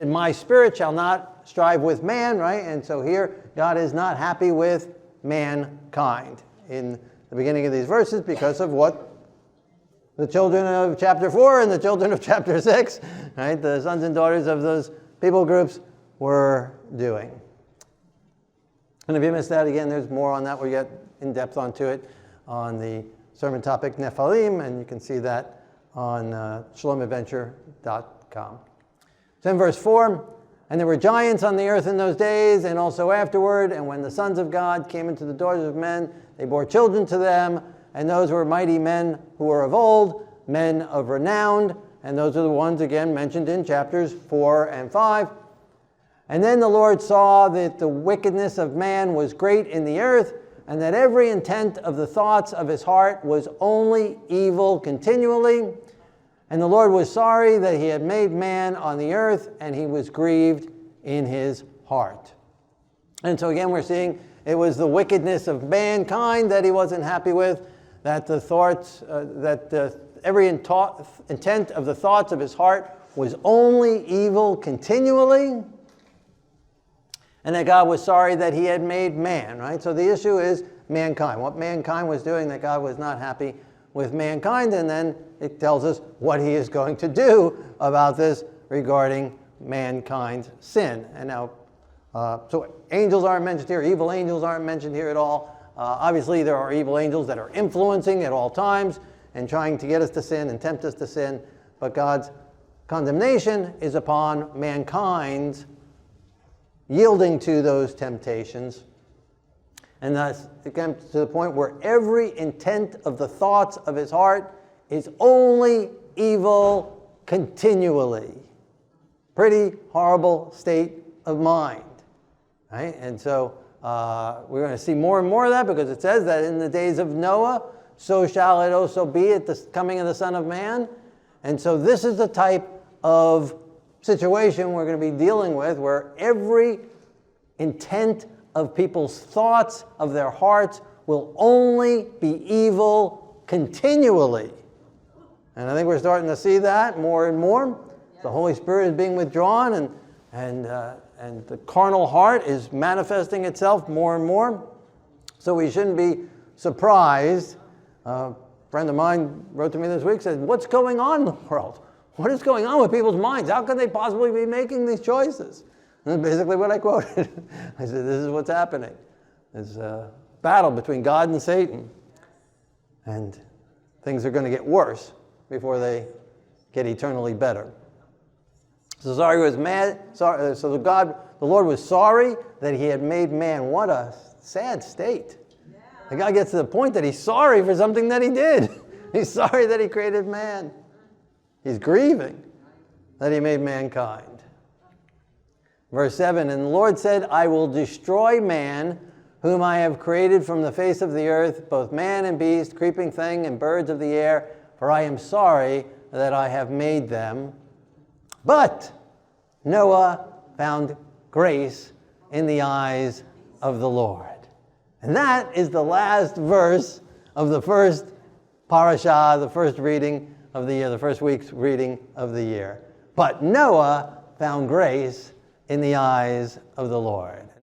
My spirit shall not strive with man, right? And so here, God is not happy with mankind in the beginning of these verses because of what the children of chapter 4 and the children of chapter 6, right? The sons and daughters of those people groups were doing. And if you missed that, again, there's more on that. We get in depth onto it on the sermon topic Nephilim, and you can see that on shalomadventure.com. So in verse 4, and there were giants on the earth in those days, and also afterward, and when the sons of God came into the daughters of men, they bore children to them, and those were mighty men who were of old, men of renown, and those are the ones, again, mentioned in chapters 4 and 5. And then the Lord saw that the wickedness of man was great in the earth, and that every intent of the thoughts of his heart was only evil continually. And the Lord was sorry that he had made man on the earth, and he was grieved in his heart. And so again, we're seeing it was the wickedness of mankind that he wasn't happy with, that the thoughts, every intent of the thoughts of his heart was only evil continually, and that God was sorry that he had made man, right? So the issue is mankind. What mankind was doing, that God was not happy with mankind, and then it tells us what he is going to do about this regarding mankind's sin. And now, so angels aren't mentioned here, evil angels aren't mentioned here at all. Obviously, there are evil angels that are influencing at all times and trying to get us to sin and tempt us to sin, but God's condemnation is upon mankind's yielding to those temptations. And thus, it comes to the point where every intent of the thoughts of his heart is only evil continually. Pretty horrible state of mind, right? And so we're going to see more and more of that, because it says that in the days of Noah, so shall it also be at the coming of the Son of Man. And so this is the type of situation we're going to be dealing with, where every intent of people's thoughts, of their hearts, will only be evil continually. And I think we're starting to see that more and more. The Holy Spirit is being withdrawn, and the carnal heart is manifesting itself more and more. So we shouldn't be surprised. A friend of mine wrote to me this week, said, what's going on in the world? What is going on with people's minds? How could they possibly be making these choices? And that's basically what I quoted. I said, this is what's happening. There's a battle between God and Satan. And things are going to get worse before they get eternally better. So sorry was mad. Sorry, so the Lord was sorry that he had made man. What a sad state. Yeah. The guy gets to the point that he's sorry for something that he did. He's sorry that he created man. He's grieving that he made mankind. Verse 7, and the Lord said, I will destroy man, whom I have created from the face of the earth, both man and beast, creeping thing, and birds of the air, for I am sorry that I have made them. But Noah found grace in the eyes of the Lord. And that is the last verse of the first parashah, the first reading of the year, the first week's reading of the year. But Noah found grace in the eyes of the Lord.